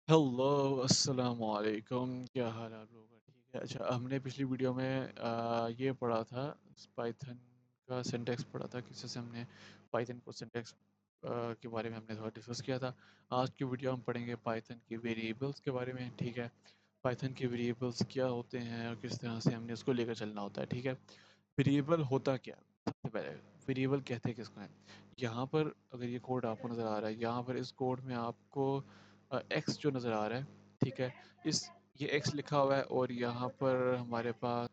Hello, अस्सलाम वालेकुम। क्या हाल है आप लोगों का? ठीक है। अच्छा, हमने पिछली वीडियो में ये पढ़ा था, पाइथन का सिंटैक्स पढ़ा था। किसी से हमने पाइथन को सिंटैक्स के बारे में हमने थोड़ा डिस्कस किया था। आज की वीडियो हम पढ़ेंगे पाइथन के वेरिएबल्स के बारे में। ठीक है, पाइथन के वेरिएबल्स क्या होते हैं और किस तरह से हमने उसको लेकर चलना होता है। ठीक है, वेरिएबल होता क्या है? सबसे पहले वेरिएबल कहते हैं किसको हैं। यहाँ पर अगर ये कोड आपको नज़र आ रहा है, यहाँ पर इस कोड में आपको एक्स जो नज़र आ रहा है, ठीक है, इस ये एक्स लिखा हुआ है और यहाँ पर हमारे पास,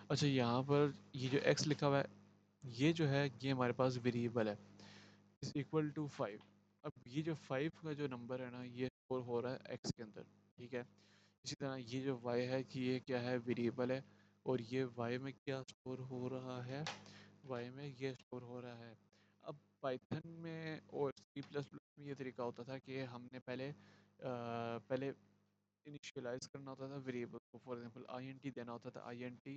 अच्छा, यहाँ पर ये जो एक्स लिखा हुआ है, ये जो है ये हमारे पास वेरिएबल है, इज इक्वल टू 5। अब ये जो 5 का जो नंबर है ना, ये स्टोर हो रहा है एक्स के अंदर। ठीक है, इसी तरह ये जो y है कि ये क्या है, वेरिएबल है, और ये y में क्या स्टोर हो रहा है, y में ये स्टोर हो रहा है। अब पाइथन में और सी प्लस प्लस में ये तरीका होता था कि हमने पहले इनिशियलाइज करना होता था वेरिएबल को। फॉर एग्जांपल int देना होता था, int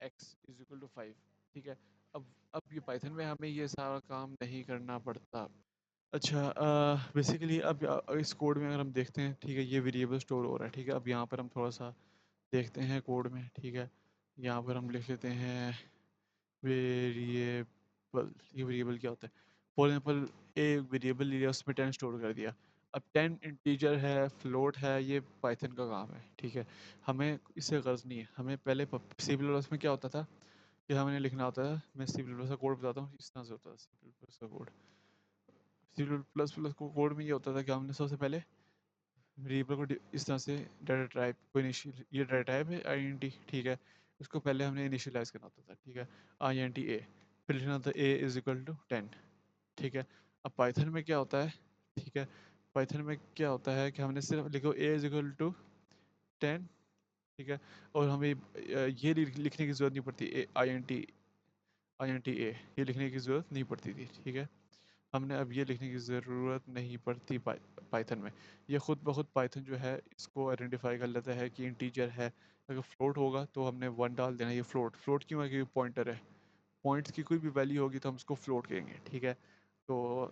x is equal to 5। ठीक है, अब ये पाइथन में हमें ये सारा काम नहीं करना पड़ता। अच्छा, बेसिकली अब इस कोड में अगर हम देखते हैं, ठीक है, ये वेरिएबल स्टोर हो रहा है। ठीक है, अब यहाँ पर हम थोड़ा सा देखते हैं कोड में। ठीक है, यहाँ पर हम लिख लेते हैं वेरिएबल। ये वेरिएबल क्या होता है? फॉर एग्जांपल एक वेरिएबल लिया, उसमें 10 स्टोर कर दिया। अब 10 इंटीजर है, फ्लोट है, ये पाइथन का काम है। ठीक है, हमें इससे गर्ज नहीं है। हमें पहले सी प्लस प्लस में क्या होता था कि हमें लिखना होता था। मैं सी प्लस प्लस का कोड बताता हूँ, इस तरह से होता था सी प्लस प्लस का कोड। सी प्लस प्लस को कोड में ये होता था कि हमने सबसे पहले वेरिएबल को इस तरह से डाटा टाइप को इनिशियल, ये डाटा टाइप है आईएनटी। ठीक है, उसको पहले हमने इनिशियलाइज करना होता था। ठीक है, आईएनटी ए, फिर लिखना था ए इज इक्वल टू 10। ठीक है, अब पाइथन में क्या होता है? ठीक है, पाइथन में क्या होता है कि हमने सिर्फ लिखो ए इज इक्वल टू 10। ठीक है, और हमें ये लिखने की ज़रूरत नहीं पड़ती, ए आई एन टी ए, ये लिखने की ज़रूरत नहीं पड़ती थी। ठीक है, हमने अब ये लिखने की ज़रूरत नहीं पड़ती पाइथन में। ये खुद ब खुद पाइथन जो है इसको आइडेंटिफाई कर लेता है कि इंटीजर है। अगर फ्लोट होगा तो हमने 1 डाल देना। ये फ्लोट फ्लोट क्यों है? क्योंकि पॉइंटर है, पॉइंट्स की कोई भी वैल्यू होगी तो हम उसको फ्लोट कहेंगे। ठीक है, तो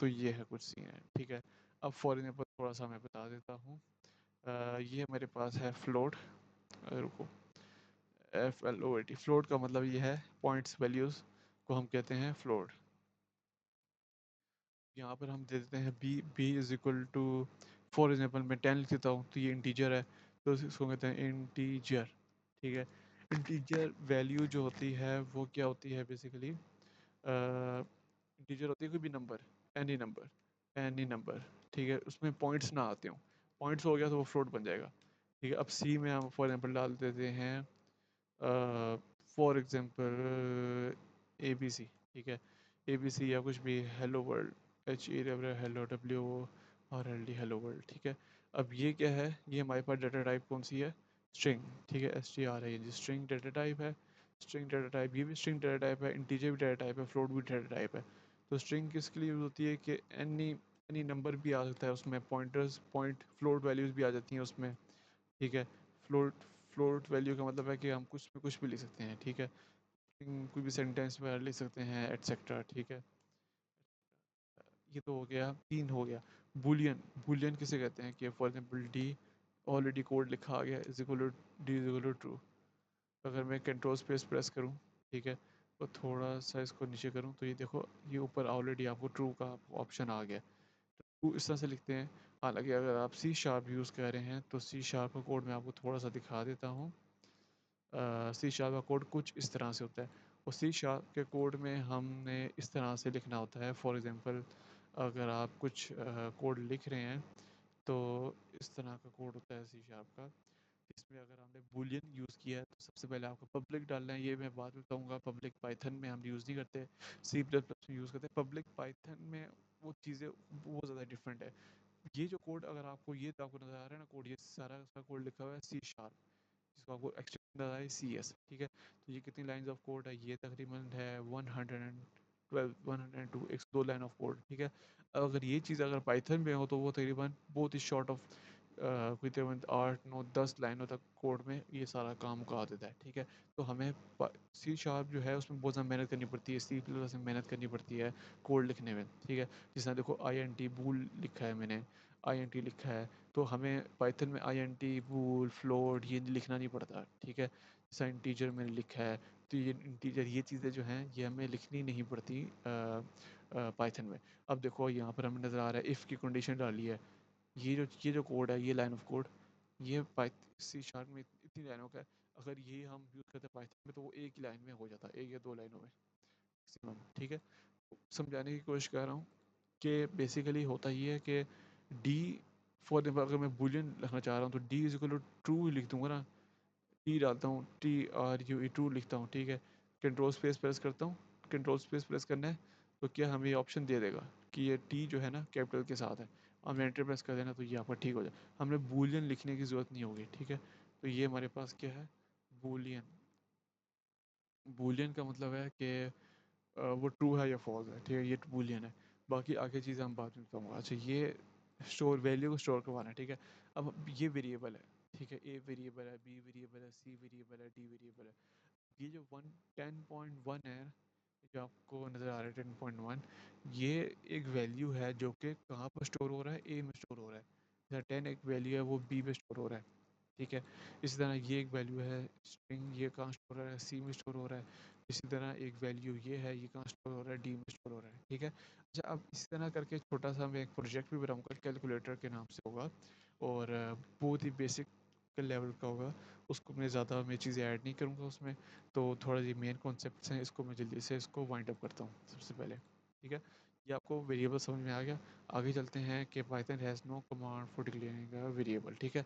ये है कुछ सीन है। ठीक है, अब फॉर एग्जाम्पल थोड़ा सा मैं बता देता हूँ। ये मेरे पास है फ्लोट, रुको, FLOAT। फ्लोट का मतलब ये है पॉइंट्स वैल्यूज़ को हम कहते हैं फ्लोट। यहाँ पर हम दे देते हैं b is equal to, for example मैं 10 लिख देता हूँ तो ये इंटीजर है, तो इसको कहते हैं इंटीजर। ठीक है, इंटीजर वैल्यू जो होती है वो क्या होती है बेसिकली? इंटीजर होती है कोई भी number, any number, any number. ठीक है, उसमें पॉइंट्स ना आते हों। पॉइंट्स हो गया तो वो फ्लोट बन जाएगा। ठीक है, अब सी में हम फॉर एग्जांपल डाल देते हैं, for example A B C. ठीक है, ए बी सी या कुछ भी, hello world, H E W, hello W और एल डी, हेलो वर्ल्ड। ठीक है, अब ये क्या है? ये हमारे पास डाटा टाइप कौन सी है? स्ट्रिंग। ठीक है, एस टी आर है, ये स्ट्रिंग डाटा टाइप है। स्ट्रिंग डाटा टाइप, ये भी स्ट्रिंग डाटा टाइप है, इंटीजर भी डाटा टाइप है, फ्लोट भी डाटा टाइप है। तो स्ट्रिंग किसके लिए यूज़ होती है कि एनी एनी नंबर भी आ सकता है उसमें, पॉइंटर्स, पॉइंट फ्लोट वैल्यूज़ भी आ जाती हैं उसमें। ठीक है, फ्लोट फ्लोट वैल्यू का मतलब है कि हम कुछ भी लिख सकते हैं। ठीक है, कोई भी सेंटेंस में लिख सकते हैं, एटसेट्रा। ठीक है, ये तो हो गया, तीन हो गया। बूलियन, बूलियन किसे कहते हैं कि for example d, already code लिखा आ गया, is equal to d is equal to true. अगर मैं कंट्रोल स्पेस प्रेस करूँ, ठीक है, तो थोड़ा सा इसको नीचे करूँ तो ये देखो, ये ऊपर ऑलरेडी आपको ट्रू का ऑप्शन आ गया। ट्रू इस तरह से लिखते हैं। हालांकि अगर आप सी शार्प यूज़ कर रहे हैं तो सी शार्प का कोड मैं आपको थोड़ा सा दिखा देता हूँ। सी शार्प का कोड कुछ इस तरह से होता है, और सी शार्प के कोड में हमने इस तरह से लिखना होता है। फॉर एग्जांपल अगर आप कुछ कोड लिख रहे हैं तो इस तरह का कोड होता है सी शार्प का। इसमें अगर हमने बूलियन यूज़ किया है तो सबसे पहले आपको पब्लिक डालना है। ये मैं बाद में बताऊँगा, पब्लिक पाइथन में हम यूज़ नहीं करते, सी प्लस प्लस में यूज़ करते हैं। पब्लिक पाइथन में वो चीज़ें बहुत ज़्यादा डिफरेंट है। ये जो कोड अगर आपको, ये तो आपको नज़र आ रहा है ना कोड, ये सारा उसका कोड लिखा हुआ है सी शार्प, जिसको आपको एक्सटेंड नज़र है सी एस। ठीक है, तो ये कितनी लाइंस ऑफ कोड है? ये तकरीबन है 112, 102, 102 लाइन ऑफ कोड। ठीक है, अगर ये चीज़ अगर पाइथन में हो तो वो तकरीबन बहुत ही शॉर्ट ऑफ कोई तकरीबन 8 9 10 लाइनों तक कोड में ये सारा काम मुका देता है, ठीक है। तो हमें सी शार्प जो है उसमें बहुत ज़्यादा मेहनत करनी पड़ती है, सी प्लस में मेहनत करनी पड़ती है कोड लिखने में, ठीक है। जिस तरह देखो आई एन टी बूल लिखा है मैंने, आई एन टी लिखा है, तो हमें पाइथन में I N T bool float ये लिखना नहीं पड़ता, ठीक है। जैसा इंटीजर मैंने लिखा है, तो ये इंटीजर ये चीज़ें जो हैं ये हमें लिखनी नहीं पड़ती पाइथन में। अब देखो यहाँ पर हमें नज़र आ रहा है इफ़ की कंडीशन डाली है, ये जो कोड है, ये लाइन ऑफ कोड, ये सी शार्प में इतनी लाइनों का है। अगर ये हम यूज़ करते हैं पाइथन में तो वो एक ही लाइन में हो जाता है, एक या दो लाइनों में मैक्सिमम, ठीक है। समझाने की कोशिश कर रहा हूँ कि बेसिकली होता ये है कि डी फॉर एग्जाम्पल अगर मैं बुलियन लिखना चाह रहा हूँ तो D is equal to true लिख दूंगा ना, टी डालता हूँ, T R U E true लिखता हूँ, ठीक है। कंट्रोल स्पेस प्रेस करता हूँ, कंट्रोल स्पेस प्रेस करना है तो क्या हमें ये ऑप्शन दे देगा कि ये टी जो है ना कैपिटल के साथ है, और मैं एंटर प्रेस कर देना तो ये आपका ठीक हो जाए, हमें बूलियन लिखने की ज़रूरत नहीं होगी, ठीक है। तो ये हमारे पास क्या है, बूलियन। बूलियन का मतलब है कि वो ट्रू है या फॉल्स है, ठीक है, ये बूलियन है। बाकी आगे चीज़ें हम बाद में बताऊँगा। अच्छा, ये स्टोर वैल्यू को स्टोर करवाना है, ठीक है। अब ये वेरिएबल है, ठीक है, ए वेरिएबल है, बी वेरिएबल है, सी वेरिएबल है, डी वेरिएबल है। ये जो 10.1 है, जो आपको नज़र आ रहा है 10.1, ये एक वैल्यू है जो कि कहाँ पर स्टोर हो रहा है, ए में स्टोर हो रहा है। जैसा 10 एक वैल्यू है वो बी में स्टोर हो रहा है, ठीक है। इसी तरह ये एक वैल्यू है स्ट्रिंग, ये कहाँ स्टोर हो रहा है, सी में स्टोर हो रहा है। इसी तरह एक वैल्यू ये है, ये कहाँ स्टोर हो रहा है, डी में स्टोर हो रहा है, ठीक है। अच्छा, अब इसी तरह करके छोटा सा मैं एक प्रोजेक्ट भी बनाऊंगा, कैलकुलेटर के नाम से होगा, और बहुत ही बेसिक लेवल का होगा। उसको मैं ज़्यादा मैं चीज़ें ऐड नहीं करूँगा उसमें, तो थोड़ा ये मेन कॉन्सेप्ट्स हैं, इसको मैं जल्दी से इसको वाइंड अप करता हूँ सबसे पहले, ठीक है। ये आपको वेरिएबल समझ में आ गया। आगे चलते हैं कि Python has no command for declaring a variable, ठीक है।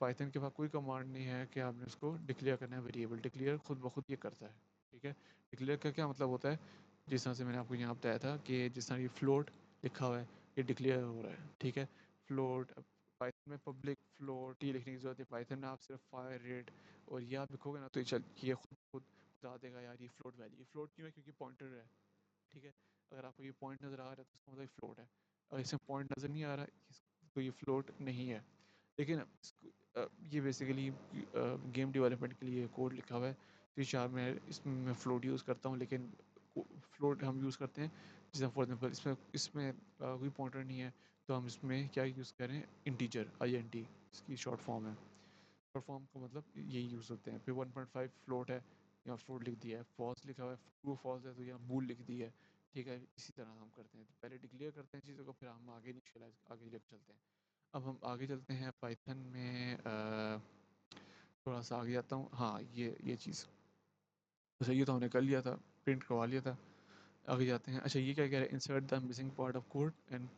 पाइथन के पास कोई कमांड नहीं है कि आपने उसको डिक्लेयर करना है वेरिएबल, डिक्लेयर खुद ब खुद ये करता है, ठीक है। डिक्लेयर का क्या मतलब होता है, जिस तरह से मैंने आपको यहाँ बताया था कि जिस तरह ये फ्लोट लिखा हुआ है, ये डिक्लेयर हो रहा है, ठीक है। फ्लोट, पाइथन में पब्लिक फ्लोट ये लिखने की ज़रूरत है, पाइथन में आप सिर्फ फायर रेट और ये आप लिखोगे ना तो ये खुद खुद बता देगा यार ये फ्लोट वैल्यू, ये फ्लोट क्यों है, क्योंकि पॉइंटर है, ठीक है। अगर आपको ये पॉइंट नज़र आ रहा है तो उसका मतलब फ्लोट है, अगर इसमें पॉइंट नज़र नहीं आ रहा तो ये फ्लोट नहीं है। लेकिन ये बेसिकली गेम डेवलपमेंट के लिए कोड लिखा हुआ है, सी शार्प में इसमें मैं फ्लोट यूज़ करता हूँ, लेकिन फ्लोट हम यूज़ करते हैं जैसे फॉर एग्जांपल इसमें इसमें कोई पॉइंटर नहीं है तो हम इसमें क्या यूज़ करें, इंटीजर आई एन टी, इसकी शॉर्ट फॉर्म है। शॉर्ट फॉर्म का मतलब यही यूज़ होते हैं। फिर 1.5 फ्लोट है, यहाँ फ्लोट लिख दिया है, फॉल्स लिखा हुआ है, ट्रू फॉल्स है तो यहाँ बूल लिख दी है, ठीक है। इसी तरह हम करते हैं, तो पहले डिक्लेयर करते हैं चीज़ों को, फिर हम आगे इनिशियलाइज आगे लेकर चलते हैं। अब हम आगे चलते हैं पाइथन में, थोड़ा सा आगे जाता हूँ, हाँ ये चीज़, अच्छा ये तो हमने कर लिया था, प्रिंट करवा लिया था। आगे जाते हैं, अच्छा ये क्या कह रहा है, insert the missing part of code and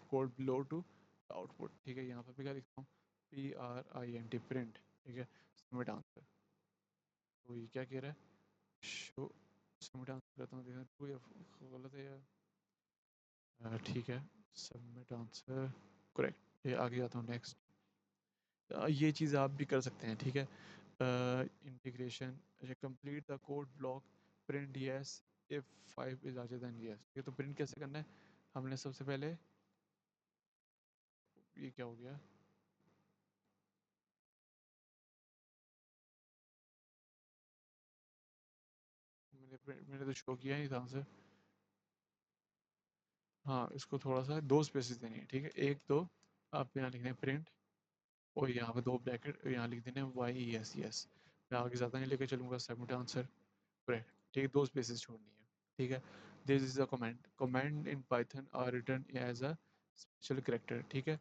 code below to output, ठीक है। यहाँ पर भी क्या लिखता हूँ, P R I N T print, ठीक है, सबमिट आंसर। तो ये क्या कह रहा है, शो, सबमिट आंसर करता हूँ, देखना ट्रू या गलत है यार, ठीक है, सबमिट आंसर करेक्ट। ये आगे जाता हूँ नेक्स्ट। ये चीज़ आप भी कर सकते हैं, ठीक है। इंटीग्रेशन, अच्छा complete the code block, print yes if 5 is larger than yes, ये तो प्रिंट कैसे करना है, हमने सबसे पहले, ये क्या हो गया, मैंने तो शो किया ही था आंसर। हाँ, इसको थोड़ा सा दो स्पेसेस देनी है, ठीक है, एक दो, आप यहाँ लिखना है प्रिंट, और यहाँ पे दो ब्रैकेट, यहाँ लिख देना है वाई यस यस। मैं आगे ज़्यादा नहीं लेके चलूँगा, सबमिट आंसर करेक्ट, ठीक है, दो स्पेसेस छोड़नी है, ठीक है। This is a comment, comment in Python are return as a special character, ठीक है।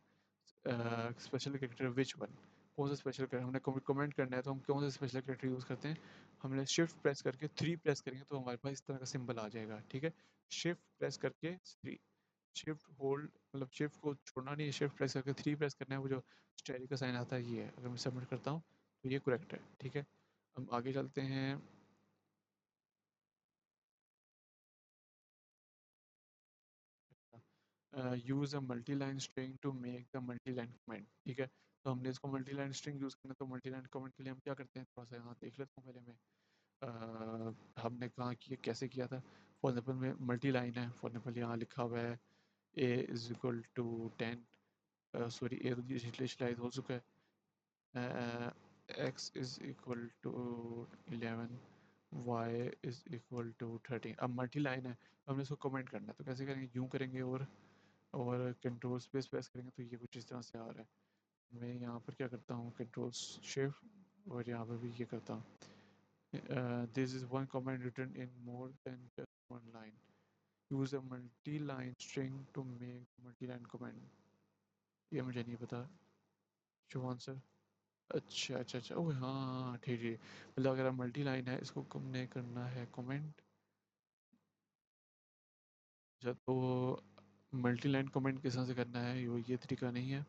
स्पेशल करेक्टर विच वन, कौन सा स्पेशल करेक्टर हमने कमेंट करना है तो हम कौन सा स्पेशल करेक्टर यूज़ करते हैं, हमने शिफ्ट प्रेस करके 3 प्रेस करेंगे तो हमारे पास इस तरह का सिंबल आ जाएगा, ठीक है। शिफ्ट प्रेस करके 3, शिफ्ट होल्ड मतलब शिफ्ट को छोड़ना नहीं है, शिफ्ट प्रेस करके 3 प्रेस करना है, वो जो स्टेरी का साइन आता है ये है, अगर मैं सबमिट करता हूँ तो ये करेक्ट है, ठीक है। हम आगे चलते हैं, use a multi line string to make the multi line comment, ठीक है। तो हमने इसको मल्टी लाइन स्ट्रिंग यूज़ करना है, तो मल्टी लाइन कमेंट के लिए हम क्या करते हैं, थोड़ा सा यहाँ देख लेता हूँ पहले मैं, हमने कहाँ किया, कैसे किया था। फॉर एग्जाम्पल में मल्टी लाइन है, फॉर एग्जाम्पल यहाँ लिखा हुआ है A is equal to 10, sorry A तो इनिशियलाइज हो चुका है। X is equal to 11, Y is equal to 13। अब मल्टी लाइन है, हमने इसको कमेंट करना है, तो कैसे करेंगे, यूँ करेंगे और कंट्रोल स्पेस प्रेस करेंगे तो ये कुछ इस तरह से आ रहा है। मैं यहाँ पर क्या करता हूँ, कंट्रोल शिफ्ट और यहाँ पर भी ये करता हूँ। This is one comment written in more than just one line, use a multi line string to make multi line comment. ये मुझे नहीं पता। Show answer. अच्छा अच्छा अच्छा, ओह हाँ हाँ हाँ, ठीक ठीक। मतलब अगर मल्टी लाइन है, इसको हमने करना है कमेंट। अच्छा, तो मल्टी लाइन कमेंट किस तरह से करना है, ये तरीका नहीं है।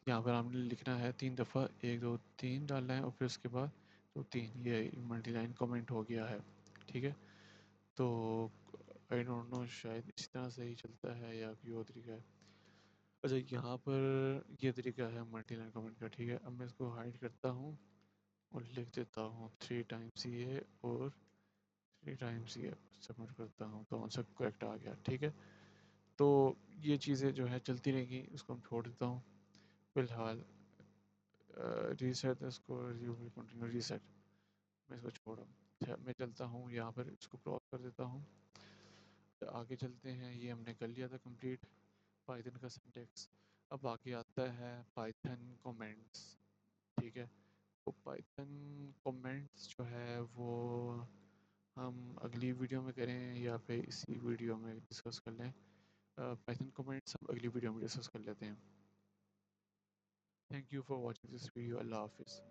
यहाँ पर हमने लिखना है 3 दफ़ा, 1 2 3 डालना है और फिर उसके बाद तो 3, ये मल्टी लाइन कमेंट हो गया है। ठीक है, तो आई डोंट नो, शायद इसी तरह से ही चलता है या कोई और तरीका है। अच्छा, यहाँ पर ये तरीका है मल्टी लाइन कमेंट का। ठीक है, अब मैं इसको हाइड करता हूँ और लिख देता हूँ 3 टाइम्स ये और 3 टाइम्स ये, सबमिट करता हूँ तो आंसर करेक्ट आ गया। ठीक है, तो ये चीज़ें जो है चलती रहेंगी, उसको हम छोड़ देता हूँ फिलहाल। रीसेट इसको, यू विल कंटिन्यू रीसेट, मैं इसको छोड़ा। अच्छा, मैं चलता हूँ यहाँ पर, इसको क्रॉस कर देता हूँ, आगे चलते हैं। ये हमने कर लिया था कंप्लीट पाइथन का सिंटेक्स। अब आगे आता है पाइथन कमेंट्स। ठीक है, तो पाइथन कमेंट्स जो है वो हम अगली वीडियो में करें या फिर इसी वीडियो में डिस्कस कर लें। पाइथन कमेंट्स हम अगली वीडियो में डिस्कस कर लेते हैं। Thank you for watching this video. अल्लाह हाफिज़।